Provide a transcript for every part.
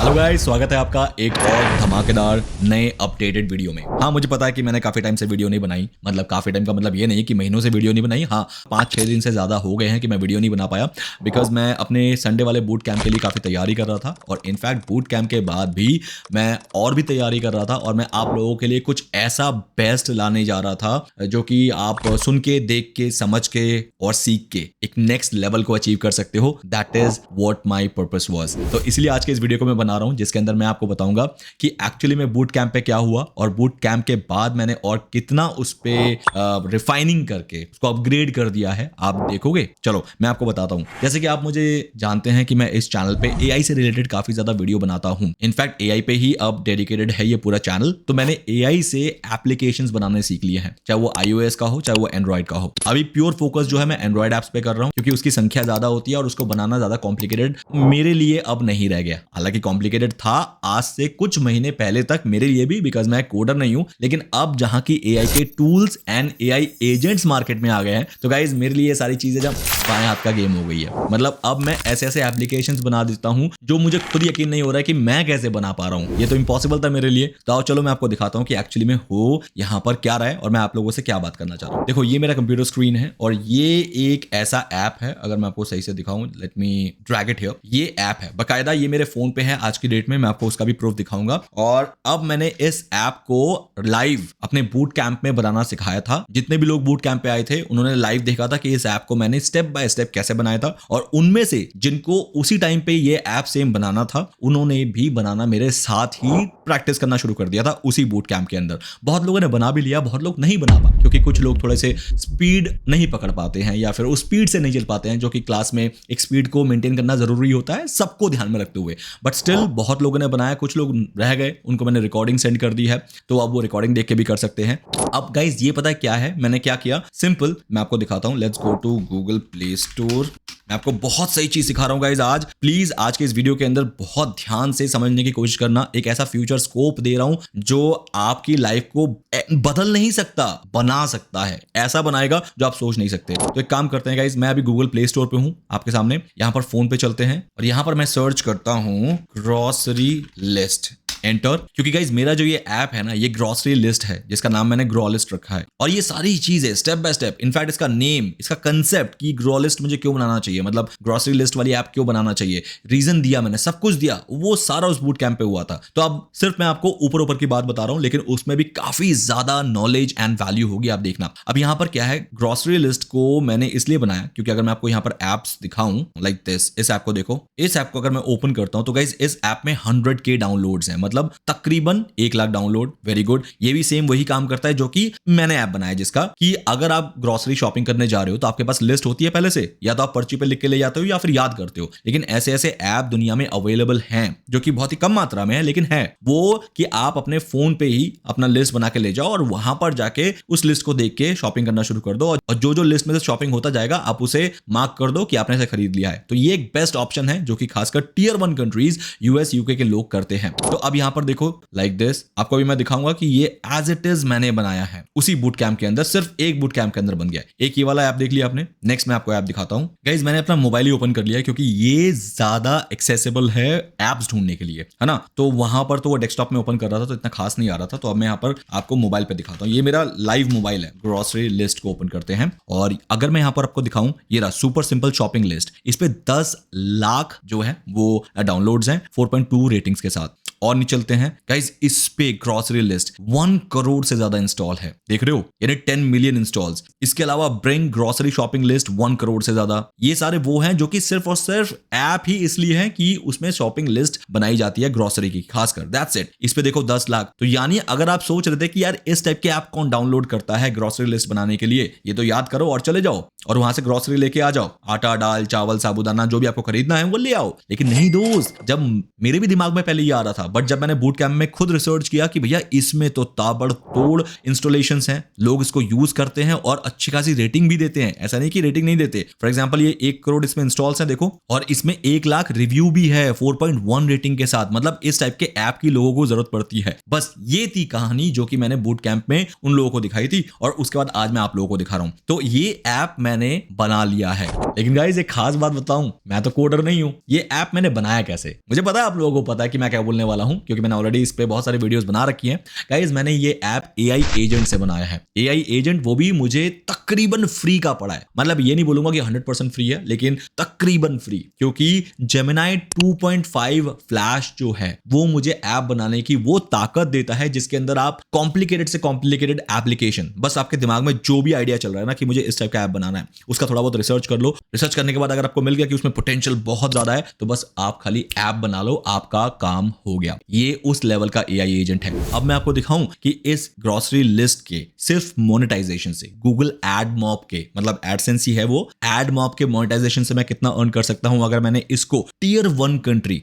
Hello guys, स्वागत है आपका एक और धमाकेदार नए अपडेटेड वीडियो में। हाँ, मुझे पता है कि मैंने काफी टाइम से वीडियो नहीं बनाई। मतलब काफी टाइम का मतलब ये नहीं कि महीनों से वीडियो नहीं बनाई। हाँ, 5-6 दिन से ज्यादा हो गए हैं कि मैं वीडियो नहीं बना पाया, बिकॉज मैं अपने संडे वाले बूट कैंप के लिए काफी तैयारी कर रहा था। और इनफैक्ट बूट कैंप के बाद भी मैं और भी तैयारी कर रहा था, और मैं आप लोगों के लिए कुछ ऐसा बेस्ट लाने जा रहा था जो कि आप सुन के, देख के, समझ के और सीख के एक नेक्स्ट लेवल को अचीव कर सकते हो। That is what my purpose was. तो इसलिए आज के इस वीडियो को मैं बना रहा हूं, जिसके अंदर मैं आपको बताऊंगा कि एक्चुअली में बूट कैंप पे क्या हुआ, और बूट कैंप के बाद मैंने और कितना उस पे रिफाइनिंग करके उसको अपग्रेड कर दिया है। आप देखोगे, चलो मैं आपको बताता हूं। जैसे कि आप मुझे जानते हैं कि मैं इस चैनल पे एआई से रिलेटेड काफी ज्यादा वीडियो बनाता हूं। इनफैक्ट एआई पे ही अब डेडिकेटेड है ये पूरा चैनल। तो मैंने एआई से एप्लीकेशंस बनाने सीख लिए हैं, चाहे वो iOS का हो, चाहे वो एंड्रॉइड का हो। अभी प्योर फोकस जो है मैं एंड्रॉइड एप्स पे कर रहा हूं, क्योंकि उसकी संख्या ज्यादा होती है और उसको बनाना ज्यादा कॉम्प्लिकेटेड मेरे लिए अब नहीं रह गया। हालांकि कॉम्प्लिकेटेड था आज से कुछ महीने पहले तक मेरे लिए भी, बिकॉज मैं कोडर नहीं हूं। लेकिन अब जहां की एआई के tools and AI agents market में आ गए हैं, तो गाइज मेरे लिए ये सारी चीजें जब बाएं हाथ का गेम हो गई है। मतलब अब मैं ऐसे ऐसे एप्लीकेशंस बना देता हूं जो मुझे खुद यकीन नहीं हो रहा है कि मैं कैसे बना पा रहा हूं। ये तो इम्पॉसिबल था मेरे लिए। तो आओ चलो मैं आपको दिखाता हूं कि एक्चुअली में हो यहां पर क्या रहा है, और मैं आप लोगों से क्या बात करना चाह रहा हूं। देखो, ये मेरा कंप्यूटर स्क्रीन है, और ये एक ऐसा ऐप है, अगर मैं आपको सही से दिखाऊं, let me drag it here. ये ऐप है बकायदा, ये मेरे फोन पे है आज की डेट में। मैं आपको उसका भी प्रूफ दिखाऊंगा। और अब मैंने इस ऐप को लाइव अपने बूट कैंप में बनाना सिखाया था। जितने भी लोग बूट कैंप पे आए थे उन्होंने लाइव देखा था कि इस ऐप को मैंने स्टेप बाय स्टेप कैसे बनाया था। और उनमें से जिनको उसी टाइम पे ये ऐप सेम बनाना था, उन्होंने भी बनाना मेरे साथ ही प्रैक्टिस करना शुरू कर दिया था उसी बूट कैंप के अंदर। बहुत लोगों ने बना भी लिया, बहुत लोग नहीं बना पा, क्योंकि कुछ लोग थोड़े से स्पीड नहीं पकड़ पाते हैं, या फिर उस स्पीड से नहीं चल पाते हैं, जो कि क्लास में एक स्पीड को मेंटेन करना जरूरी होता है सबको ध्यान में रखते हुए। बट स्टिल बहुत लोगों ने बनाया, कुछ लोग रह गए, उनको मैंने रिकॉर्डिंग सेंड कर दी है, तो अब वो रिकॉर्डिंग देख के भी कर सकते हैं। अब गाइज ये पता है क्या है मैंने क्या किया? सिंपल, मैं आपको दिखाता हूं। Let's go to Google Play Store. मैं आपको बहुत सही चीज सिखा रहा हूं गाइज आज। प्लीज आज के इस वीडियो के अंदर बहुत ध्यान से समझने की कोशिश करना। एक ऐसा फ्यूचर स्कोप दे रहा हूं जो आपकी लाइफ को बदल नहीं सकता, बना सकता है। ऐसा बनाएगा जो आप सोच नहीं सकते। तो एक काम करते हैं गाइज, मैं अभी गूगल प्ले स्टोर पे हूं आपके सामने। यहां पर फोन पे चलते हैं, और यहां पर मैं सर्च करता हूं ग्रॉसरी लिस्ट। एंटर। क्योंकि गाइज मेरा जो ये ऐप है ना, ये ग्रॉसरी लिस्ट है, जिसका नाम मैंने ग्रॉ लिस्ट रखा है। और ये सारी चीजें स्टेप बाय स्टेप, इनफैक्ट इसका नेम, इसका कंसेप्ट कि ग्रॉ लिस्ट मुझे क्यों बनाना चाहिए, मतलब ग्रॉसरी लिस्ट वाली ऐप क्यों बनाना चाहिए, रीजन दिया मैंने, सब कुछ दिया, वो सारा उस बूट कैंप पे हुआ था। तो अब सिर्फ मैं आपको ऊपर ऊपर की बात बता रहा हूं, लेकिन उसमें भी काफी ज्यादा नॉलेज एंड वैल्यू होगी, आप देखना। अब यहां पर क्या है, ग्रॉसरी लिस्ट को मैंने इसलिए बनाया क्योंकि अगर मैं आपको यहां पर एप्स दिखाऊं लाइक दिस, इस ऐप को देखो। इस ऐप को अगर मैं ओपन करता हूं तो गाइज इस ऐप में 100K डाउनलोड्स हैं, मतलब तकरीबन 1 लाख डाउनलोड। Very good. ये भी सेम वही काम करता है जो कि मैंने ऐप बनाया, जिसका कि अगर आप ग्रोसरी शॉपिंग करने जा रहे हो तो आपके पास लिस्ट होती है पहले से, या तो आप पर्ची पे लिख के ले जाते हो या फिर याद करते हो। लेकिन ऐसे ऐसे ऐप दुनिया में अवेलेबल हैं जो कि बहुत ही कम मात्रा में है, लेकिन है वो कि आप अपने फोन पे ही अपना लिस्ट बना के ले जाओ, और वहां पर जाके उस लिस्ट को देख के शॉपिंग करना शुरू कर दो। और जो जो लिस्ट में से शॉपिंग होता जाएगा आप उसे मार्क कर दो कि आपने इसे खरीद लिया है। तो ये एक बेस्ट ऑप्शन है जो कि खासकर टियर 1 कंट्रीज यूएस यूके के लोग करते हैं। तो अब यहां पर देखो लाइक दिस, आपको भी मैं दिखाऊंगा कि ये एज इट इज मैंने बनाया है उसी बूट कैंप के अंदर। सिर्फ एक बूट कैंप के अंदर बन गया। एक ये वाला ऐप देख लिया आपने। नेक्स्ट मैं आपको ऐप दिखाता हूं गाइज। मैंने अपना मोबाइल ही ओपन कर लिया क्योंकि ये ज्यादा एक्सेसिबल है एप्स ढूंढने के लिए, है ना। तो वहां पर तो वो डेस्कटॉप में ओपन कर रहा था तो इतना खास नहीं आ रहा था। तो अब मैं यहाँ पर आपको मोबाइल पे दिखाता हूँ। ये मेरा लाइव मोबाइल है। ग्रॉसरी लिस्ट को ओपन करते हैं, और अगर मैं यहाँ पर आपको दिखाऊं, ये रहा सुपर सिंपल शॉपिंग लिस्ट। इस पे 10 लाख जो है वो डाउनलोड्स हैं 4.2 रेटिंग्स के साथ। और नहीं चलते हैं गाइज, इस पे ग्रॉसरी लिस्ट 1 करोड़ से ज्यादा इंस्टॉल है, देख रहे हो, यानी 10 मिलियन इंस्टॉल्स। इसके अलावा bring grocery shopping list 1 crore से ज्यादा। ये सारे वो हैं जो कि सिर्फ और सिर्फ ऐप ही इसलिए है कि उसमें शॉपिंग लिस्ट बनाई जाती है ग्रॉसरी की, खासकर। That's it. इस पे देखो 10 लाख। तो यानी अगर आप सोच रहे थे कि यार इस टाइप के ऐप कौन डाउनलोड करता है ग्रॉसरी लिस्ट बनाने के लिए, ये तो याद करो और चले जाओ और वहां से ग्रॉसरी लेके आ जाओ। आटा, दाल, चावल, साबुदाना, जो भी आपको खरीदना है वो ले आओ। लेकिन नहीं दोस्त, जब मेरे भी दिमाग में पहले ये आ रहा था, बट जब मैंने बूट कैंप में खुद रिसर्च किया कि भैया इसमें तो ताबड़तोड़ इंस्टॉलेशंस हैं, लोग इसको यूज करते हैं और अच्छी खासी रेटिंग भी देते हैं। ऐसा नहीं कि रेटिंग नहीं देते। फॉर एग्जांपल ये 1 करोड़ इसमें इंस्टॉल्स हैं देखो, और इसमें 1 लाख रिव्यू भी है 4.1 रेटिंग के साथ। मतलब इस टाइप के ऐप की लोगों को जरूरत पड़ती है। बस ये थी कहानी जो कि मैंने बूट कैंप में उन लोगों को दिखाई थी, और उसके बाद आज मैं आप लोगों को दिखा रहा हूं। तो ये ऐप मैंने बना लिया है। लेकिन गाइस एक खास बात बताऊं, मैं तो कोडर नहीं हूं। ये ऐप मैंने बनाया कैसे, मुझे पता है आप लोगों को पता है कि मैं क्या बोलने वाला हूं, क्योंकि मैंने ऑलरेडी इस पे बहुत सारे वीडियोस बना रखी हैं। गाइस मैंने ये ऐप AI एजेंट से बनाया है। AI एजेंट वो भी मुझे तकरीबन फ्री का पड़ा है। मतलब ये नहीं बोलूंगा कि 100% फ्री है, लेकिन तकरीबन फ्री, क्योंकि जेमिनाई 2.5 फ्लैश जो है वो मुझे ऐप बनाने की वो ताकत देता है जिसके अंदर आप कॉम्प्लिकेटेड से कॉम्प्लिकेटेड एप्लीकेशन, बस आपके दिमाग में जो भी आइडिया चल रहा है ना कि मुझे इस टाइप का ऐप बनाना है, उसका थोड़ा बहुत रिसर्च कर लो। रिसर्च करने के बाद अगर आपको मिल गया कि उसमें पोटेंशियल बहुत ज्यादा है, तो बस आप खाली ऐप बना लो, आपका काम हो गया। ये उस लेवल का AI एजेंट है। अब मैं आपको दिखाऊं कि इस ग्रोसरी लिस्ट के सिर्फ मोनेटाइजेशन से, गूगल एडमॉब के, मतलब एडसेंस ही है वो, एडमॉब के मोनेटाइजेशन से मैं कितना अर्न कर सकता हूं अगर मैंने इसको टियर 1 कंट्री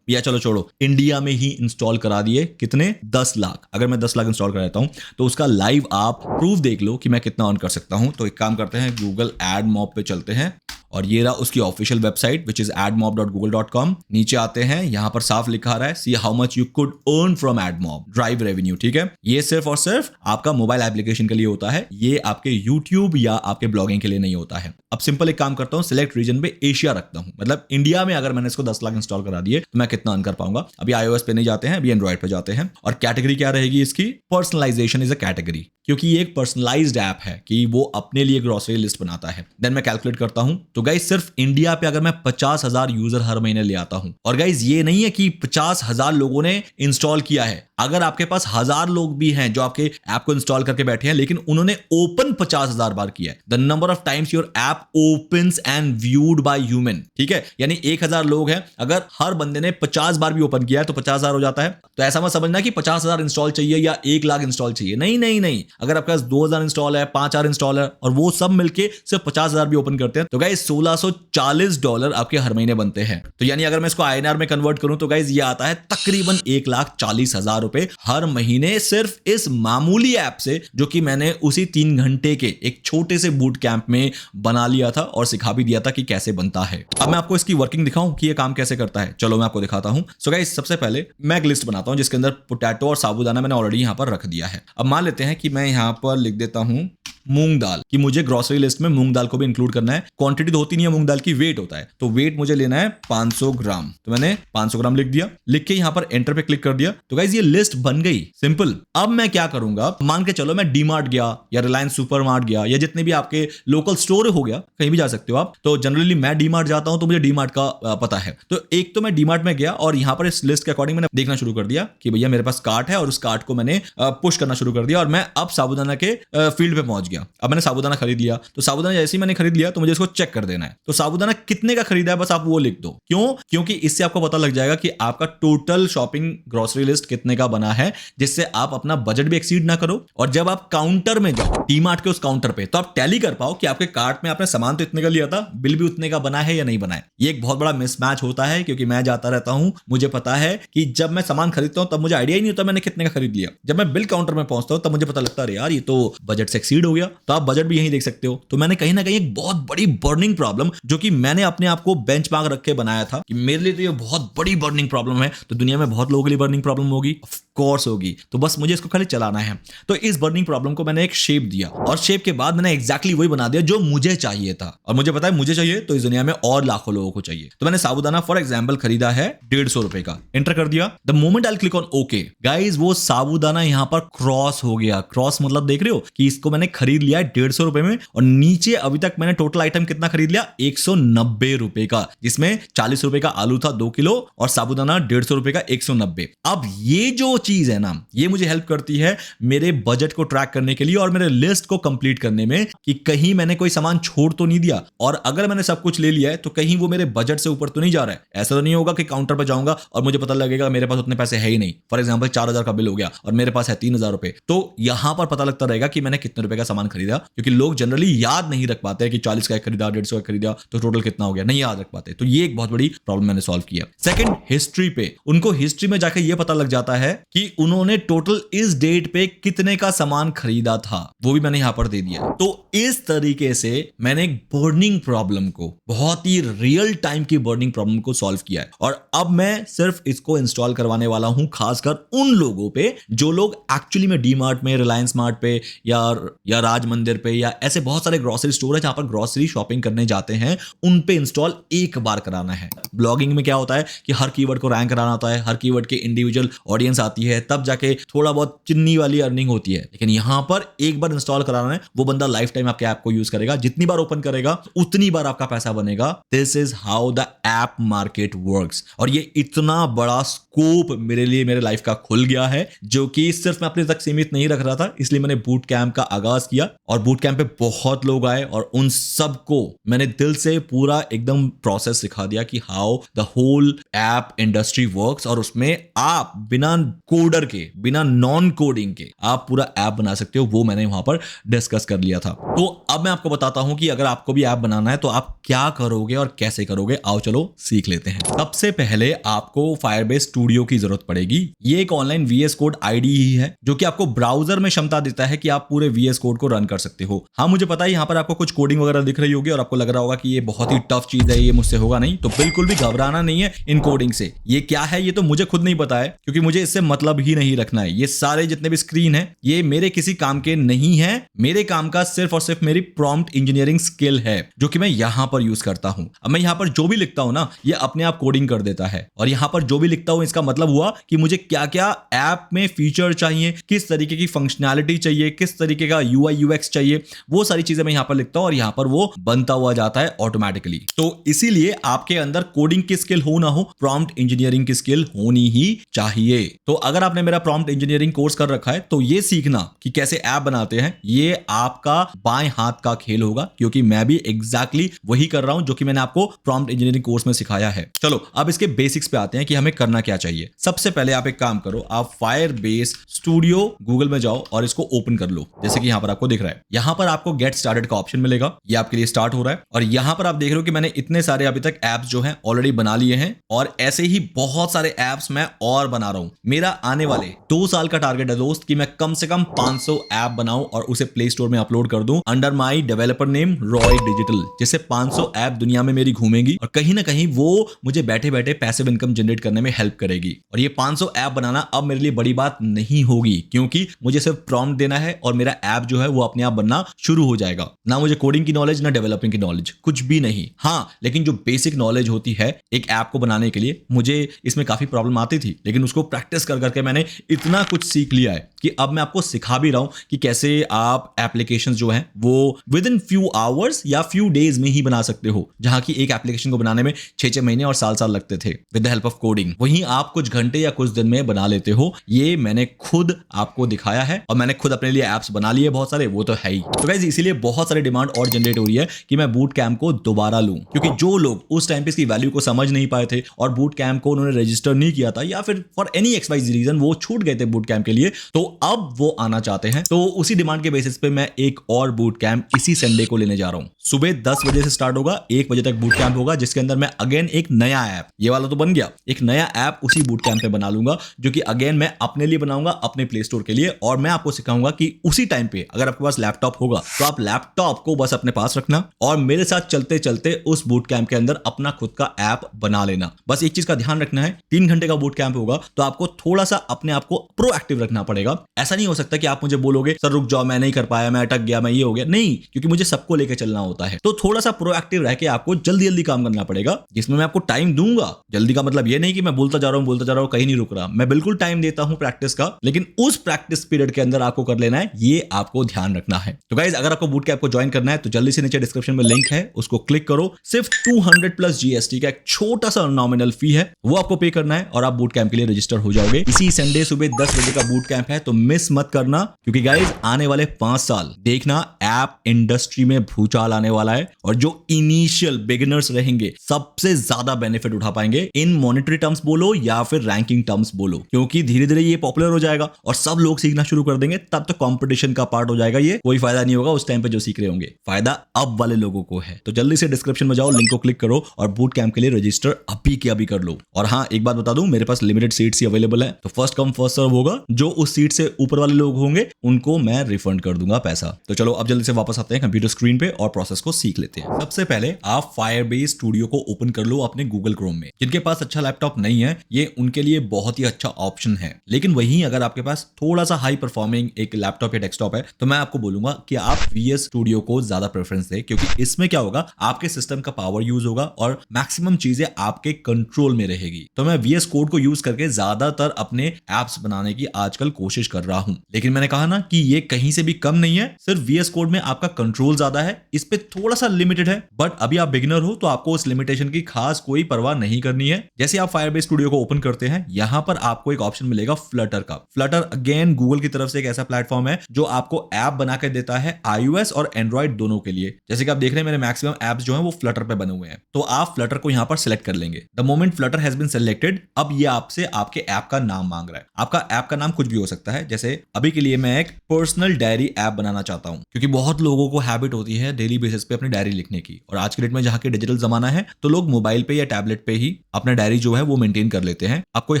या चलो छोड़ो इंडिया में ही इंस्टॉल करा दिए। कितने? 10 लाख। अगर मैं 10 लाख इंस्टॉल करा देता हूं तो उसका लाइव आप प्रूफ देख लो कि मैं कितना अर्न कर सकता हूं। तो एक काम करते हैं, गूगल एडमॉब पे चलते हैं, और ये रहा उसकी official website which is admob.google.com। नीचे आते हैं, यहां पर साफ लिखा रहा है see how much you could earn from AdMob, drive revenue. ठीक है, ये सिर्फ और सिर्फ आपका मोबाइल एप्लीकेशन के लिए होता है, ये आपके यूट्यूब या आपके ब्लॉगिंग के लिए नहीं होता है। अब सिंपल एक काम करता हूं, सिलेक्ट रीजन पे एशिया रखता हूं, मतलब इंडिया में अगर मैंने इसको 10 लाख इंस्टॉल करा दिए तो मैं कितना अर्न कर पाऊंगा। अभी iOS पे नहीं जाते हैं, अभी एंड्रॉइड पे जाते हैं। और कैटेगरी क्या रहेगी इसकी? पर्सनलाइजेशन इज अ कैटेगरी, क्योंकि ये एक पर्सनलाइज्ड ऐप है कि वो अपने लिए ग्रोसरी लिस्ट बनाता है। देन मैं कैलकुलेट करता हूं, तो गाइस सिर्फ इंडिया पे अगर मैं 50,000 यूजर हर महीने ले आता हूं, और गाइस ये नहीं है कि 50,000 लोगों ने इंस्टॉल किया है। अगर आपके पास 1000 लोग भी हैं जो आपके ऐप को इंस्टॉल करके बैठे हैं, लेकिन उन्होंने ओपन 50,000 बार किया है, the number of times your app opens and viewed by human. ठीक है, यानी 1000 लोग हैं, अगर हर बंदे ने 50 बार भी ओपन किया है तो 50,000 हो जाता है। तो ऐसा मत समझना कि 50,000 इंस्टॉल चाहिए या 1 लाख इंस्टॉल चाहिए। नहीं नहीं नहीं, अगर आपके पास 2000 इंस्टॉल है, 5000 इंस्टॉल है, और वो सब मिलके सिर्फ 50,000 भी ओपन करते हैं, तो गाइस $1640 आपके हर महीने बनते हैं। तो यानी अगर मैं इसको INR में कन्वर्ट करूं तो गाइस ये आता है तकरीबन 1,40,000 रुपए हर महीने, सिर्फ इस मामूली ऐप से, जो कि मैंने उसी 3 घंटे के एक छोटे से बूट कैंप में बना लिया था और सिखा भी दिया था कि कैसे बनता है। अब मैं आपको इसकी वर्किंग दिखाऊं कि ये काम कैसे करता है। चलो मैं आपको दिखाता हूं। सो गाइस सबसे पहले मैं एक लिस्ट बनाता हूं जिसके अंदर पोटैटो और साबूदाना मैंने ऑलरेडी यहां पर रख दिया है। अब मान लेते हैं कि मैं यहां पर लिख देता हूं मूंग दाल, कि मुझे ग्रोसरी लिस्ट में मूंग दाल को भी इंक्लूड करना है। क्वांटिटी तो होती नहीं है मूंग दाल की, वेट होता है। तो वेट मुझे लेना है 500 ग्राम, तो मैंने 500 ग्राम लिख दिया। लिख के यहां पर एंटर पे क्लिक कर दिया, तो गाइस ये लिस्ट बन गई। सिंपल। अब मैं क्या करूंगा, मान के चलो मैं डीमार्ट गया या रिलायंस सुपरमार्ट गया या जितने भी आपके लोकल स्टोर हो गया, कहीं भी जा सकते हो आप। तो जनरली मैं डीमार्ट जाता हूं तो मुझे डीमार्ट का पता है। तो एक तो मैं डीमार्ट में गया और यहां पर इस लिस्ट के अकॉर्डिंग मैंने देखना शुरू कर दिया कि भैया मेरे पास कार्ट है, और उस कार्ट को मैंने पुश करना शुरू कर दिया, और मैं अब साबूदाना के फील्ड पे पहुंच गया। अब मैंने साबूदाना खरीद लिया, तो साबूदाना जैसे ही मैंने खरीद लिया तो मुझे इसको चेक कर देना है। तो साबूदाना कितने का खरीदा है बस आप वो लिख दो। क्यों? क्योंकि इससे आपको पता लग जाएगा कि आपका टोटल शॉपिंग ग्रोसरी लिस्ट कितने का बना है, जिससे आप अपना बजट भी एक्सीड ना करो। और जब आप काउंटर में जाओ, डीमार्ट के उस काउंटर पे, तो आप टैली कर पाओ कि आपके कार्ट में आपने सामान तो इतने का लिया था, बिल भी उतने का बना है या नहीं बना है। ये एक बहुत बड़ा मिसमैच होता है, क्योंकि मैं जाता रहता हूं, मुझे पता है कि जब मैं सामान खरीदता हूं तब मुझे आइडिया ही नहीं होता मैंने कितने का खरीद लिया। जब मैं बिल काउंटर में पहुंचता हूं तब मुझे पता लगता है यार ये तो बजट से एक्सीड हो गया। तो आप बजट भी यहीं देख सकते हो। तो मैंने कहीं ना कहीं एक बहुत बड़ी बर्निंग प्रॉब्लम, जो कि मैंने अपने आप को बेंचमार्क रख के बनाया था कि मेरे लिए तो ये बहुत बड़ी बर्निंग प्रॉब्लम है, तो दुनिया में बहुत लोगों के लिए बर्निंग प्रॉब्लम होगी, ऑफ कोर्स होगी। तो बस मुझे इसको खाली चलाना है। तो इस बर्निंग प्रॉब्लम को मैंने एक शेप दिया, और शेप के बाद मैंने एग्जैक्टली वही बना दिया जो मुझे चाहिए था। और मुझे पता है मुझे चाहिए तो इस दुनिया में और लाखों लोगों को चाहिए। तो मैंने साबूदाना फॉर एग्जाम्पल खरीदा है 150 रुपए का, एंटर कर दिया। The moment I click on okay, guys वो साबूदाना यहां पर क्रॉस हो गया। क्रॉस मतलब देख रहे हो कि इसको मैंने खरीद लिया 150 रुपए में, और नीचे अभी तक मैंने टोटल आइटम कितना खरीद लिया, 190 रुपए का, जिसमें 40 रुपए का आलू था 2 किलो और साबूदाना 150 रुपए का 190। अब ये जो चीज है ना, ये मुझे हेल्प करती है मेरे बजट को ट्रैक करने के लिए और मेरे लिस्ट को कंप्लीट करने में, कि कहीं मैंने कोई सामान छोड़ तो नहीं दिया, और अगर मैंने सब कुछ ले लिया है तो कहीं वो मेरे बजट से ऊपर तो नहीं जा रहा है। ऐसा तो नहीं होगा कि काउंटर पर जाऊंगा और मुझे पता लगेगा मेरे पास उतने पैसे है ही नहीं। फॉर एग्जाम्पल 4000 का बिल हो गया और मेरे पास है 3000 रुपए, तो यहां पर पता लगता रहेगा कि मैंने कितने रुपए का सामान सामान खरीदा, क्योंकि लोग जनरली याद नहीं रख पाते कि 40 का एक खरीदा, 150 का खरीदा तो टोटल कितना हो गया, नहीं याद रख पाते। तो ये एक बहुत बड़ी प्रॉब्लम मैंने सॉल्व किया। सेकंड, हिस्ट्री पे उनको हिस्ट्री में जाकर ये पता लग जाता है कि उन्होंने टोटल इस डेट पे कितने का सामान खरीदा था, वो भी मैंने यहां पर दे दिया। तो इस तरीके से मैंने एक बर्निंग प्रॉब्लम को, बहुत ही रियल टाइम की बर्निंग प्रॉब्लम को सॉल्व किया है। और अब मैं सिर्फ इसको इंस्टॉल करवाने वाला हूं खासकर उन लोगों पे जो लोग एक्चुअली में डीमार्ट में, रिलायंस मार्ट पे या राज मंदिर पे या ऐसे बहुत सारे ग्रोसरी स्टोर है जहां पर ग्रोसरी शॉपिंग करने जाते हैं, उन पे इंस्टॉल एक बार कराना है। ब्लॉगिंग में क्या होता है कि हर कीवर्ड को रैंक कराना होता है, हर कीवर्ड के इंडिविजुअल ऑडियंस आती है, तब जाके थोड़ा बहुत चिन्नी वाली अर्निंग होती है। लेकिन यहां पर एक बार इंस्टॉल कराना है, वो बंदा लाइफ टाइम आपके ऐप को यूज करेगा, जितनी बार ओपन करेगा उतनी बार आपका पैसा बनेगा। This is how the app market works. और ये इतना बड़ा स्कोप मेरे लिए, मेरे लाइफ का खुल गया है, जो कि सिर्फ मैं अपने तक सीमित नहीं रख रहा था। इसलिए मैंने बूट कैंप का आगाज किया और बूट कैंप पे बहुत लोग आए और उन सबको मैंने दिल से पूरा एकदम प्रोसेस सिखा दिया कि how the whole app industry works. और उसमें आप बिना कोडर के, बिना नॉन कोडिंग के आप पूरा ऐप बना सकते हो, वो मैंने वहां पर डिस्कस कर लिया था। तो अब मैं आपको बताता हूं कि अगर आपको भी ऐप बनाना है तो आप क्या करोगे और कैसे करोगे। आओ चलो सीख लेते हैं। सबसे पहले आपको फायरबेस स्टूडियो की जरूरत पड़ेगी। ये एक ऑनलाइन VS कोड आईडी ही है जो कि आपको ब्राउजर में क्षमता देता है कि आप पूरे VS कोड को रन कर सकते हो। हाँ, मुझे पता है यहां पर आपको कुछ कोडिंग वगैरह दिख रही होगी और आपको लग रहा होगा कि ये बहुत ही टफ चीज है, ये मुझसे होगा नहीं। तो बिल्कुल भी घबराना नहीं है इन कोडिंग से। ये क्या है ये तो मुझे खुद नहीं पता है, क्योंकि मुझे इससे मतलब ही नहीं रखना है। ये सारे जितने भी स्क्रीन है ये मेरे किसी काम के नहीं है। मेरे काम का सिर्फ और सिर्फ मेरी प्रॉम्प्ट इंजीनियरिंग स्किल है जो कि मैं यहां पर यूज करता हूं। अब मैं यहां पर जो भी लिखता हूं ना, ये अपने आप कोडिंग कर देता है। और यहां पर जो भी लिखता हूं इसका मतलब हुआ कि मुझे क्या क्या ऐप में फीचर चाहिए, किस तरीके की फंक्शनैलिटी चाहिए, किस तरीके का UI UX चाहिए, वो सारी चीजें मैं यहां पर लिखता हूं और यहां पर वो बनता हुआ जाता है ऑटोमेटिकली। तो इसीलिए आपके अंदर कोडिंग की स्किल हो ना हो, प्रॉम्प्ट इंजीनियरिंग की स्किल होनी ही चाहिए। तो अगर आपने मेरा प्रॉम्प्ट इंजीनियरिंग कोर्स कर रखा है तो ये सीखना कि कैसे ऐप बनाते हैं ये आपका बाएं हाथ का खेल होगा, क्योंकि मैं भी एग्जैक्टली वही कर रहा हूं जो कि मैंने आपको प्रॉम्प्ट इंजीनियरिंग कोर्स में सिखाया है। चलो अब इसके बेसिक्स पे आते हैं कि हमें करना क्या चाहिए। सबसे पहले आप एक काम करो, आप फायरबेस स्टूडियो गूगल में जाओ और इसको ओपन कर लो। जैसे कि यहां पर आपको दिख रहा है, यहां पर आपको गेट स्टार्टेड का ऑप्शन मिलेगा। ये आपके लिए स्टार्ट हो रहा है और यहां पर आप देख रहे हो कि मैंने इतने सारे अभी तक एप्स जो हैं ऑलरेडी बना लिए हैं और ऐसे ही बहुत सारे एप्स मैं और बना रहा हूं। मेरा आने वाले 2 साल का टारगेट है दोस्त कि मैं कम से कम 500 ऐप बनाऊं और उसे प्ले स्टोर में अपलोड कर दूं under my developer name Roy digital, जिससे 500 ऐप दुनिया में मेरी घूमेंगी और कहीं ना कहीं वो मुझे बैठे बैठे पैसिव इनकम जनरेट करने में हेल्प करेगी। और ये 500 ऐप बनाना अब मेरे लिए बड़ी बात नहीं होगी, क्योंकि मुझे सिर्फ प्रॉम्प्ट देना है और मेरा ऐप जो है वो अपने आप बनना शुरू हो जाएगा। ना मुझे कोडिंग की नॉलेज, ना डेवलपिंग की नॉलेज, कुछ भी नहीं। हाँ, लेकिन जो बेसिक नॉलेज होती है एक ऐप को बनाने के लिए, मुझे इसमें काफी प्रॉब्लम आती थी, लेकिन उसको प्रैक्टिस कर करके मैंने इतना कुछ सीख लिया है कि अब मैं आपको सिखा भी रहा हूं कि कैसे आप एप्लीकेशंस जो हैं वो विद इन फ्यू आवर्स या फ्यू डेज में ही बना सकते हो। जहां की एक एप्लीकेशन को बनाने में 6-6 महीने और साल लगते थे with the help of coding, वहीं आप कुछ घंटे या कुछ दिन में बना लेते हो। ये मैंने खुद आपको दिखाया है और मैंने खुद अपने लिए एप्स बना लिए बहुत सारे, वो तो है ही। तो गाइस इसीलिए बहुत सारी डिमांड और जनरेट हो रही है कि मैं बूट कैंप को दोबारा लूं, क्योंकि जो लोग उस टाइम पे इसकी वैल्यू को समझ नहीं पाए थे और बूट कैंप को उन्होंने रजिस्टर नहीं किया था या फिर फॉर एनी XYZ रीजन वो छूट गए थे बूट कैंप के लिए, तो अब वो आना चाहते हैं। तो उसी डिमांड के बेसिस पे मैं एक और बूट कैंप इसी संडे को लेने जा रहा हूं। सुबह 10 बजे से स्टार्ट होगा, 1 बजे तक बूट कैंप होगा, जिसके अंदर मैं अगेन एक नया ऐप, ये वाला तो बन गया, एक नया ऐप उसी बूट कैंप पे बना लूंगा, जो कि अगेन मैं अपने लिए बनाऊंगा, अपने प्ले स्टोर के लिए। और मैं आपको सिखाऊंगा कि उसी टाइम पे अगर आपके पास लैपटॉप होगा तो आप लैपटॉप को बस अपने पास रखना और मेरे साथ चलते चलते उस बूट कैंप के अंदर अपना खुद का ऐप बना लेना। बस एक चीज का ध्यान रखना है, 3 घंटे का बूट कैंप होगा तो आपको थोड़ा सा अपने आप को प्रोएक्टिव रखना पड़ेगा। ऐसा नहीं हो सकता कि आप मुझे बोलोगे सर रुक जाओ, मैं नहीं कर पाया, मैं अटक गया, मैं ये हो गया, नहीं, क्योंकि मुझे सबको लेकर चलना होता है। तो थोड़ा सा प्रोएक्टिव रह के आपको जल्दी जल्दी काम करना पड़ेगा, जिसमें मैं आपको टाइम दूंगा। जल्दी का मतलब ये नहीं कि मैं बोलता जा रहा हूं कहीं नहीं रुक रहा, मैं बिल्कुल टाइम देता हूं प्रैक्टिस का, लेकिन उस प्रैक्टिस पीरियड के अंदर आपको कर लेना है, ये आपको ध्यान रखना है। तो गाइज अगर आपको बूट कैंप को ज्वाइन करना है तो जल्दी से नीचे डिस्क्रिप्शन में लिंक है, उसको क्लिक करो। सिर्फ 200+ GST का एक छोटा सा नॉमिनल नॉमिनल फी है वो आपको पे करना है और आप बूट कैंप के लिए रजिस्टर हो जाओगे। इसी संडे सुबह 10 बजे का बूट कैंप है, तो मिस मत करना, क्योंकि गाइज आने वाले 5 साल देखना ऐप इंडस्ट्री में भूचाल आने वाला है और जो इनिशियल बिगिनर्स रहेंगे सबसे ज्यादा बेनिफिट उठा पाएंगे, इन मॉनेटरी टर्म्स बोलो या फिर रैंकिंग टर्म्स बोलो, क्योंकि धीरे धीरे ये पॉपुलर हो जाएगा और सब लोग सीखना शुरू कर देंगे। तब तो कंपटीशन का पार्ट हो जाएगा, ये कोई फायदा नहीं होगा उस टाइम पे जो सीख रहे होंगे, फायदा अब वाले लोगों को है। तो जल्दी से डिस्क्रिप्शन में जाओ, लिंक को क्लिक करो और बूट कैंप के लिए रजिस्टर अभी के अभी कर लो। और हाँ, एक बात बता दूं, मेरे पास लिमिटेड सीट्स ही अवेलेबल है, तो फर्स्ट कम फर्स्ट सर्व होगा। जो उस सीट से ऊपर वाले लोग होंगे उनको मैं रिफंड कर दूंगा पैसा। तो चलो अब जल्दी से वापस आते हैं कंप्यूटर स्क्रीन पे और प्रोसेस को सीख लेते हैं। सबसे पहले आप फायरबेस स्टूडियो को ओपन कर लो अपने गूगल क्रोम में। जिनके पास अच्छा लैपटॉप नहीं है ये उनके लिए बहुत ही अच्छा ऑप्शन है, लेकिन वहीं अगर आपके पास थोड़ा सा हाई परफॉर्मिंग एक लैपटॉप या डेस्कटॉप है तो मैं आपको बोलूंगा कि आप VS स्टूडियो को ज्यादा प्रेफरेंस दें, क्योंकि इसमें क्या होगा, आपके सिस्टम का पावर यूज होगा और मैक्सिमम चीजें आपके कंट्रोल में रहेगी। तो मैं VS कोड को यूज करके ज्यादातर अपने एप्स बनाने की आजकल कोशिश कर रहा हूं, लेकिन मैंने कहा ना कि ये कहीं से भी कम नहीं है, सिर्फ VS कोड में आपका कंट्रोल ज्यादा है, इस पे थोड़ा सा लिमिटेड है। बट अभी आप बिगिनर हो तो आपको उस लिमिटेशन की खास कोई परवाह नहीं करनी है। जैसे आप फायरबेस स्टूडियो को ओपन करते हैं, यहां पर आपको एक ऑप्शन मिलेगा फ्लटर का। फ्लटर अगेन गूगल की तरफ से एक ऐसा प्लेटफॉर्म है जो आपको ऐप बना के देता है iOS और एंड्रॉइड दोनों के लिए। जैसे कि आप देख रहे हैं मेरे मैक्सिमम एप्स जो हैं वो फ्लटर पे बने हुए हैं, तो आप फ्लटर को यहां पर सिलेक्ट कर लेंगे। The moment Flutter has been selected, अब ये आपसे आपके ऐप का नाम मांग रहा है। आपका ऐप का नाम कुछ भी हो सकता है, जैसे अभी के लिए मैं एक पर्सनल डायरी ऐप बनाना चाहता हूं, क्योंकि बहुत लोगों को हैबिट होती है डेली बेसिस पे अपनी डायरी लिखने की, और आज के डेट में जहां के डिजिटल जमाना है तो लोग मोबाइल पे या टैबलेट पे ही अपना डायरी जो है वो मेंटेन कर लेते हैं। अब कोई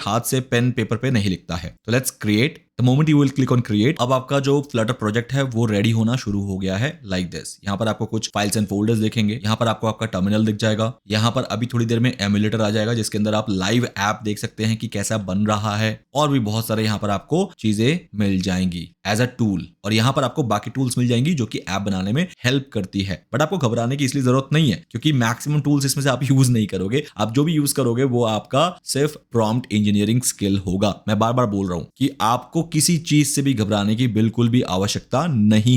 हाथ से पेन पेपर पे नहीं लिखता है। तो let's create. The moment you will click on create, अब आपका जो फ्लटर प्रोजेक्ट है वो रेडी होना शुरू हो गया है लाइक दिस। यहाँ पर आपको कुछ फाइल्स एंड फोल्डर्स दिखेंगे, यहाँ पर आपको आपका टर्मिनल दिख जाएगा, यहाँ पर अभी थोड़ी देर में एमुलेटर आ जाएगा जिसके अंदर आप लाइव ऐप देख सकते हैं कि कैसा बन रहा है, और भी बहुत सारे यहाँ पर आपको चीजें मिल जाएंगी एज अ टूल, और यहाँ पर आपको बाकी टूल्स मिल जाएंगी जो कि ऐप बनाने में हेल्प करती है। बट आपको घबराने की इसलिए जरूरत नहीं है, क्योंकि मैक्सिमम टूल्स इसमें से आप यूज नहीं करोगे। आप जो भी यूज करोगे वो आपका सिर्फ प्रॉम्प्ट इंजीनियरिंग स्किल होगा। मैं बार बार बोल रहा हूं कि आपको किसी चीज से भी घबराने की बिल्कुल भी आवश्यकता नहीं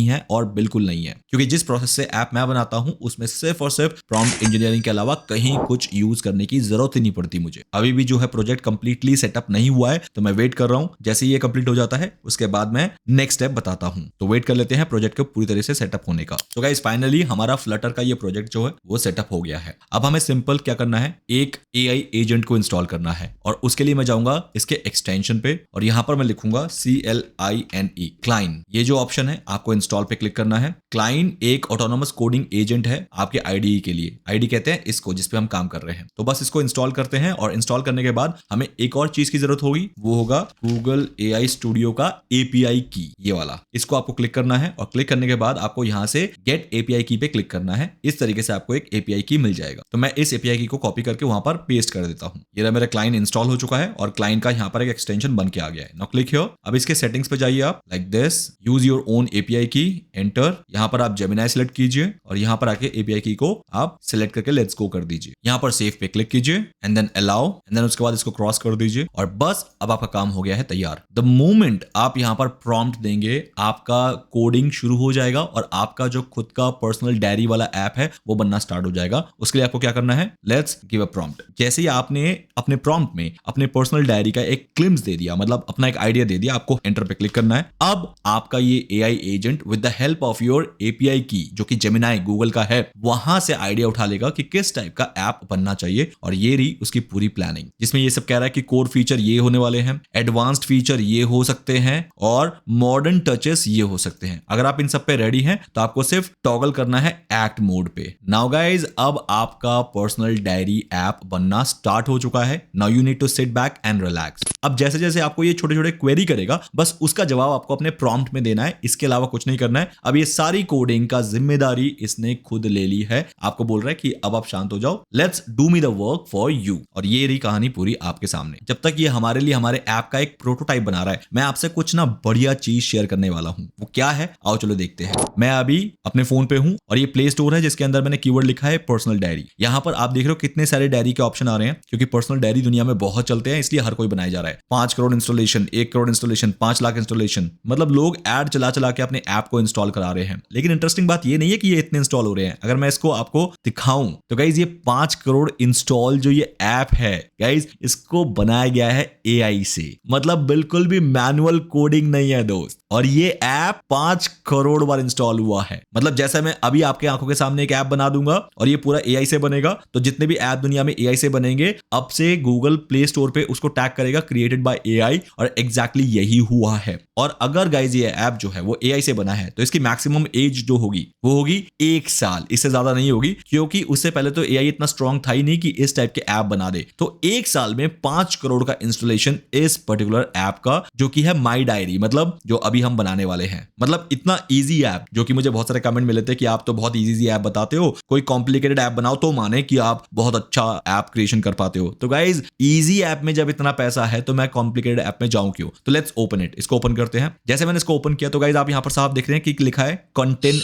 है और बिल्कुल नहीं है, क्योंकि जिस प्रोसेस से ऐप मैं बनाता हूं उसमें सिर्फ और सिर्फ प्रॉम्प्ट इंजीनियरिंग के अलावा कहीं कुछ यूज करने की जरूरत ही नहीं पड़ती मुझे। अभी भी जो है प्रोजेक्ट कंप्लीटली सेटअप नहीं हुआ है, तो मैं वेट कर रहा हूं। जैसे ये कंप्लीट हो जाता है उसके बाद मैं नेक्स्ट स्टेप बताता हूं, तो वेट कर लेते हैं प्रोजेक्ट को पूरी तरह से सेटअप होने का। तो गाइस फाइनली हमारा फ्लटर का ये प्रोजेक्ट जो है वो सेटअप हो गया है। अब हमें सिंपल क्या करना है, एक AI एजेंट को इंस्टॉल करना है, और उसके लिए मैं जाऊंगा इसके एक्सटेंशन पे और यहां पर मैं लिखूंगा CLINE क्लाइन। ये जो ऑप्शन है आपको इंस्टॉल पे क्लिक करना है। क्लाइन एक ऑटोनोमस कोडिंग एजेंट है आपके IDE के लिए। IDE कहते हैं इसको जिसपे हम काम कर रहे हैं। तो बस इसको इंस्टॉल करते हैं, और इंस्टॉल करने के बाद हमें एक और चीज की जरूरत होगी, वो होगा गूगल AI स्टूडियो का API की, ये वाला। इसको आपको क्लिक करना है, और क्लिक करने के बाद आपको यहां से गेट API की पे क्लिक करना है। इस तरीके से आपको एक API की मिल जाएगा। तो मैं इस API की को कॉपी करके वहां पर पेस्ट कर देता हूं। ये मेरा क्लाइंट इंस्टॉल हो चुका है और क्लाइंट का यहां पर एक एक्सटेंशन बन के आ गया है। Now click here. अब इसके सेटिंग्स पे जाइए आप, like this, use your own API की, एंटर। यहां पर आप जेमिनी सिलेक्ट कीजिए और यहां पर आके API की को आप सिलेक्ट करके लेट्स गो कर दीजिए। यहां पर सेव पे क्लिक कीजिए and then allow, and then उसके बाद इसको क्रॉस कर दीजिए, और बस अब आपका काम हो गया है तैयार। द मोमेंट आप यहां पर प्रॉम्प्ट देंगे आपका कोडिंग शुरू हो जाएगा और आपका जो खुद का पर्सनल डायरी वाला ऐप है वो बनना स्टार्ट हो जाएगा। उसके लिए आपको क्या करना है, लेट्स गिव अ प्रॉम्प्ट। जैसे ही आपने अपने प्रॉम्प्ट में अपने पर्सनल डायरी का एक ग्लिम्स दे दिया, मतलब अपना एक आइडिया दे दिया, आपको एंटर पे क्लिक करना है। अब आपका ये AI agent with the help of your API की, जो कि जेमिनी गूगल का है, वहां से आइडिया उठा लेगा कि किस टाइप का ऐप बनना चाहिए, और ये रही उसकी पूरी प्लानिंग, जिसमें ये सब कह रहा है कि कोर फीचर ये होने वाले हैं, एडवांस्ड फीचर ये हो सकते हैं, और मॉडर्न टचेस ये हो सकते हैं। अगर आप इन सब पे रेडी हैं तो आपको सिर्फ टॉगल करना है एक्ट मोड पे। नाउ गाइज, अब आपका पर्सनल डायरी ऐप बनना स्टार्ट हो चुका है। Now you need to sit back and relax. अब जैसे जैसे आपको ये छोटे छोटे क्वेरी करेगा, बस उसका जवाब आपको अपने प्रॉम्प्ट में देना है, इसके अलावा कुछ नहीं करना है। अब ये सारी कोडिंग का जिम्मेदारी इसने खुद ले ली है। आपको बोल रहा है कि अब आप शांत हो जाओ, let's do me the work for you. और ये रही कहानी पूरी आपके सामने। जब तक ये हमारे लिए हमारे ऐप का एक प्रोटोटाइप बना रहा है, मैं आपसे कुछ ना बढ़िया चीज शेयर करने वाला हूं। वो क्या है, आओ चलो देखते हैं। मैं अभी अपने फोन पे हूं और ये प्ले स्टोर है जिसके अंदर मैंने कीवर्ड लिखा है पर्सनल डायरी। यहां पर आप देख रहे हो कितने सारे डायरी के ऑप्शन आ रहे हैं, क्योंकि पर्सनल डायरी दुनिया में बहुत चलते हैं, इसलिए हर कोई बनाया जा रहा है। 5 crore installation, 1 crore installation, 5 lakh installation, मतलब लोग ऐड चला चला के अपने ऐप को इंस्टॉल करा रहे हैं। लेकिन इंटरेस्टिंग बात ये नहीं है कि ये इतने इंस्टॉल हो रहे हैं। अगर मैं इसको आपको दिखाऊं तो गाइज ये 5 करोड़ इंस्टॉल जो ये ऐप है गाइज, इसको बनाया गया है एआई से। मतलब बिल्कुल भी मैनुअल कोडिंग नहीं है दोस्त। और ये ऐप 5 करोड़ बार इंस्टॉल हुआ है। मतलब जैसा मैं अभी आपके आंखों के सामने एक ऐप बना दूंगा और ये पूरा एआई से बनेगा, तो जितने भी ऐप दुनिया में एआई से बनेंगे, अब से गूगल प्ले स्टोर पे उसको टैग करेगा क्रिएटेड बाय एआई, और एग्जैक्टली यही हुआ है। और अगर गाइज ये ऐप जो है वो एआई से बना है तो इसकी मैक्सिमम एज जो होगी वो होगी 1 साल, इससे ज्यादा नहीं होगी, क्योंकि उससे पहले तो एआई इतना स्ट्रांग था ही नहीं कि इस टाइप के ऐप बना दे। तो 1 साल में 5 करोड़ का इंस्टॉलेशन इस पर्टिकुलर ऐप का, जो कि है माई डायरी, मतलब जो अभी हम बनाने वाले हैं। मतलब इतना इजी ऐप, जो कि मुझे बहुत सारे कमेंट मिले थे कि आप तो बहुत इजी ऐप बताते हो, कोई कॉम्प्लिकेटेड ऐप बनाओ तो माने कि आप बहुत अच्छा ऐप क्रिएशन कर पाते हो। तो गाइज इजी ऐप में जब इतना पैसा है तो मैं कॉम्प्लिकेटेड ऐप में जाऊं क्यों? तो लेट्स ओपन इट। इसको ओपन करते हैं। जैसे मैंने इसको ओपन किया तो गाइज आप यहां पर साफ देख रहे हैं कि लिखा है कंटेंट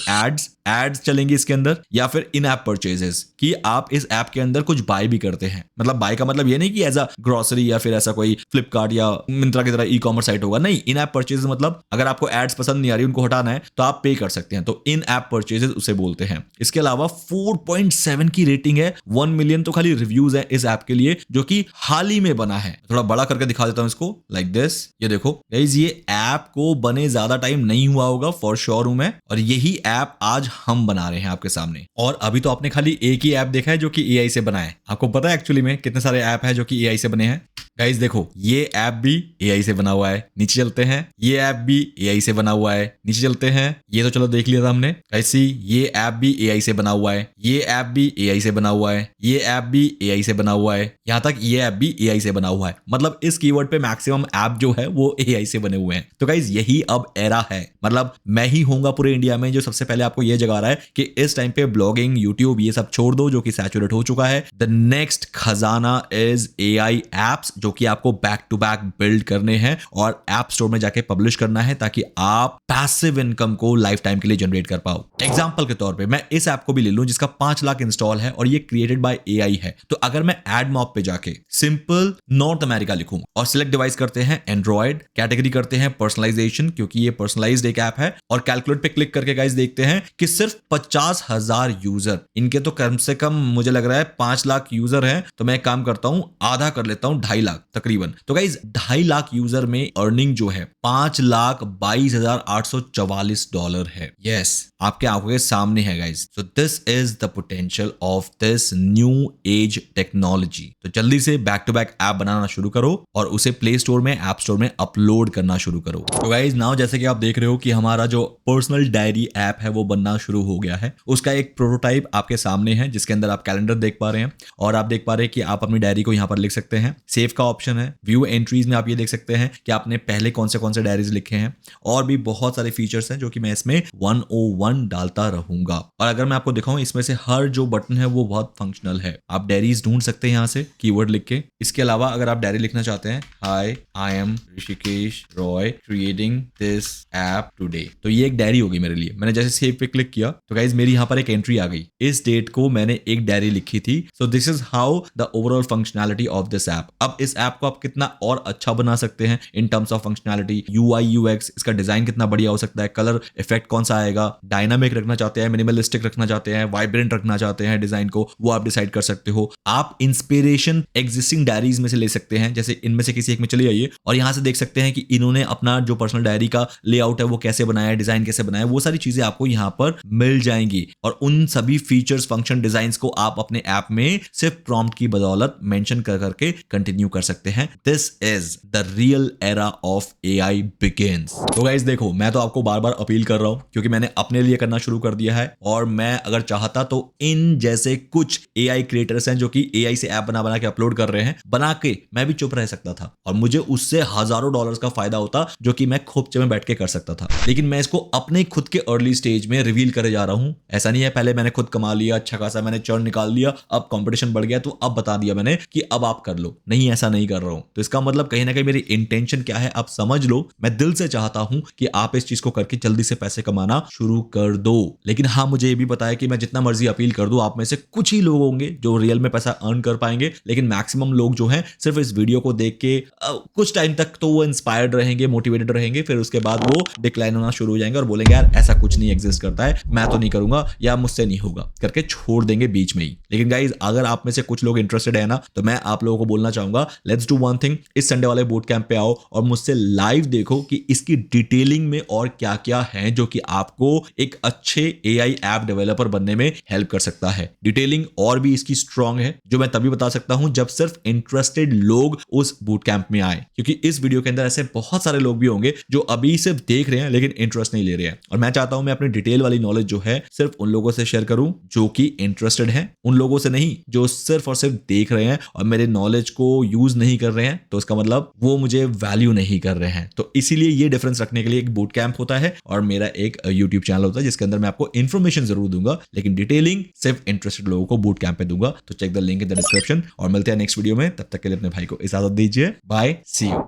एड्स चलेंगे इसके अंदर, या फिर इन ऐप परचेजेस, कि आप इस ऐप के अंदर कुछ बाय भी करते हैं। मतलब बाय का मतलब ये नहीं कि एज अ ग्रोसरी या फिर ऐसा कोई फ्लिपकार्ट या मिंत्रा की तरह ई कॉमर्स साइट होगा। नहीं, इन ऐप परचेजेस मतलब अगर आपको एड्स पसंद नहीं आ रही, उनको हटाना है, तो आप पे कर सकते हैं। तो इन ऐप परचेजेस उसे बोलते हैं। इसके अलावा 4.7 की रेटिंग है, 1 मिलियन तो खाली रिव्यूज है इस ऐप के लिए, जो कि हाल ही में बना है। थोड़ा बड़ा करके दिखा देता हूं इसको, लाइक दिस। ये देखो गाइस, ये ऐप को बने ज्यादा टाइम नहीं हुआ होगा, फॉर श्योर हूं मैं, और यही ऐप आज हम बना रहे हैं आपके सामने। और अभी तो आपने खाली एक ही ऐप देखा है जो कि एआई से बना है। आपको पता है एक्चुअली में कितने सारे ऐप है जो कि एआई से बने हैं? गाइस देखो, ये ऐप भी एआई से बना हुआ है। नीचे चलते हैं, ये ऐप भी एआई से बना हुआ है। नीचे चलते हैं, ये तो चलो देख लिया था हमने। ऐसी ये ऐप भी एआई से बना हुआ है, ये ऐप भी एआई से बना हुआ है, ये ऐप भी एआई से बना हुआ है, यहां तक ये ऐप भी एआई से बना हुआ है। मतलब इस कीवर्ड पे मैक्सिमम ऐप जो है वो एआई से बने हुए हैं। तो गाइस यही अब एरा है। मतलब मैं ही होऊंगा पूरे इंडिया में जो सबसे पहले आपको ये जगा रहा है कि इस टाइम पे ब्लॉगिंग, यूट्यूब, ये सब छोड़ दो जो कि सैचुरेट हो चुका है। द नेक्स्ट खजाना इज एआई एप्स, जो कि आपको बैक टू बैक बिल्ड करने हैं और ऐप स्टोर में जाके पब्लिश करना है, ताकि आप पैसिव इनकम को लाइफ टाइम के लिए जनरेट कर पाओ। एग्जांपल के तौर पे मैं इस ऐप को भी ले लूं जिसका 5 लाख इंस्टॉल है और ये क्रिएटेड बाय एआई है। तो अगर मैं एडमॉब पे जाके सिंपल नॉर्थ अमेरिका लिखूं और सिलेक्ट डिवाइस करते हैं एंड्रॉइड, कैटेगरी करते हैं पर्सनलाइजेशन, क्योंकि ये पर्सनलाइज्ड एक ऐप है, और कैलकुलेट पे क्लिक करके गाइस देखते हैं कि सिर्फ 50,000 यूजर, इनके तो कम से कम मुझे लग रहा है 5 लाख यूजर हैं। तो मैं एक काम करता हूं, आधा कर लेता हूं, 2.5 लाख तकरीबन। तो गाइस 2.5 लाख यूजर में अर्निंग जो है $5,22,844 है। यस, आपके आंखों के सामने है guys. So this is the potential of this new age technology. तो जल्दी से बैक टू बैक ऐप बनाना शुरू करो और उसे प्ले स्टोर में, ऐप स्टोर में अपलोड करना शुरू करो। तो गाइस नाउ जैसे कि आप देख रहे हो कि हमारा जो पर्सनल डायरी ऐप है वो बनना शुरू हो गया है। उसका एक प्रोटोटाइप आपके सामने है, जिसके अंदर आप कैलेंडर देख पा रहे हैं और आप देख पा रहे हैं कि आप अपनी डायरी को यहां पर लिख सकते हैं। सेव का ऑप्शन है, व्यू एंट्रीज में आप ये देख सकते हैं कि आपने पहले कौन से डायरीज लिखे हैं, और भी बहुत सारे फीचर्स हैं जो कि मैं इसमें 101 डालता रहूंगा। और अगर मैं आपको दिखाऊं, इसमें से हर जो बटन है वो बहुत फंक्शनल है। आप डायरीज ढूंढ सकते हैं यहां से कीवर्ड लिख के। इसके अलावा अगर आप डायरी लिखना चाहते हैं, hi I am Rishikesh Roy creating this app today, तो ये एक डायरी होगी मेरे लिए। मैंने जैसे सेव पे क्लिक किया तो गाइज मेरी यहां पर एक एंट्री आ गई। इस डेट को मैंने एक डायरी लिखी थी। So this is how the overall functionality of this app. अब इस ऐप को आप कितना और अच्छा बना सकते हैं in terms of functionality, UI UX, इसका डिजाइन कितना बढ़िया हो सकता है, कलर इफेक्ट कौन सा आएगा, डायनामिक रखना चाहते हैं, मिनिमलिस्टिक रखना चाहते हैं, वाइब्रेंट रखना चाहते हैं डिजाइन को, वो आप डिसाइड कर सकते हो। आप इंस्पिरेशन एग्जिस्टिंग डायरीज में से ले सकते हैं, जैसे इनमें से किसी एक में चले जाइए और यहां से देख सकते हैं कि इन्होंने अपना जो पर्सनल डायरी का लेआउट है वो कैसे बनाया है, डिजाइन कैसे बनाया है, वो सारी चीजें आपको यहां पर मिल जाएंगी। और उन सभी फीचर्स, फंक्शन, डिजाइंस को आप अपने ऐप में सिर्फ प्रॉम्प्ट की बदौलत मेंशन कर करके कंटिन्यू कर सकते हैं। This is the real era of AI begins. तो गाइस देखो, मैं तो आपको बार बार अपील कर रहा हूं क्योंकि मैंने अपने लिए करना शुरू कर दिया है, और मैं अगर चाहता तो इन जैसे कुछ AI क्रिएटर्स हैं जो कि AI से ऐप बना बना के अपलोड कर रहे हैं, बना के मैं भी चुप रह सकता था और मुझे उससे हजारों डॉलर्स का फायदा होता जो कि मैं खोपचे में बैठ के कर सकता था। लेकिन मैं इसको अपने खुद के अर्ली स्टेज में रिवील करे जा रहा हूं। ऐसा नहीं है पहले मैंने खुद कमा लिया, अच्छा खासा मैंने चर्न निकाल लिया, अब कंपटीशन बढ़ गया तो अब बता दिया मैंने कि अब आप कर लो। नहीं, ऐसा नहीं कर रहा हूं। तो इसका मतलब कहीं ना कहीं मेरी इंटेंशन क्या है आप समझ लो। मैं दिल से चाहता हूं कि आप इस चीज को करके जल्दी से पैसे कमाना शुरू कर दो। लेकिन हाँ, मुझे ये भी पता है कि मैं जितना मर्जी अपील कर दूं, आप में से कुछ ही लोग होंगे जो रियल में पैसा अर्न कर पाएंगे, लेकिन मैक्सिमम लोग जो हैं सिर्फ इस वीडियो को देख के कुछ टाइम तक तो वो इंस्पायर्ड रहेंगे, मोटिवेटेड रहेंगे, फिर उसके बाद वो डिक्लाइन होना शुरू हो जाएंगे और बोलेंगे यार ऐसा कुछ नहीं एग्जिस्ट करता है, मैं तो नहीं करूंगा या मुझसे नहीं होगा करके छोड़ देंगे बीच में ही। लेकिन गाइज अगर आप में से कुछ लोग इंटरेस्टेड है ना, तो मैं आप लोगों को बोलना चाहूंगा लेट्स डू वन थिंग, इस संडे वाले बूट कैंप पे आओ और मुझसे लाइव देखो कि इसकी डिटेलिंग में और क्या क्या है जो कि आपको एक अच्छे AI ऐप डेवलपर बनने में हेल्प कर सकता है। डिटेलिंग और भी इसकी स्ट्रांग है जो मैं तभी बता सकता हूं जब सिर्फ इंटरेस्टेड लोग उस बूट कैंप में आए, क्योंकि इस वीडियो के अंदर ऐसे बहुत सारे लोग भी होंगे जो अभी सिर्फ देख रहे हैं लेकिन इंटरेस्ट नहीं ले रहे हैं। और मैं चाहता हूं मैं अपनी डिटेल वाली नॉलेज जो है सिर्फ उन लोगों से शेयर करूं जो कि इंटरेस्टेड हैं, उन लोगों से नहीं जो सिर्फ और सिर्फ देख रहे हैं और मेरे नॉलेज को यूज नहीं कर रहे हैं। तो इसका मतलब वो मुझे वैल्यू नहीं कर रहे हैं। तो इसीलिए ये डिफरेंस रखने के लिए एक बूट कैंप होता है और मेरा एक यूट्यूब चैनल होता है जिसके अंदर मैं आपको इन्फॉर्मेशन जरूर दूंगा, लेकिन डिटेलिंग सिर्फ इंटरेस्टेड लोगों को बूट कैंप पे दूंगा। तो check the link in the description और मिलते हैं नेक्स्ट वीडियो में। तब तक के लिए अपने भाई को इजाजत दीजिए। Bye, see you.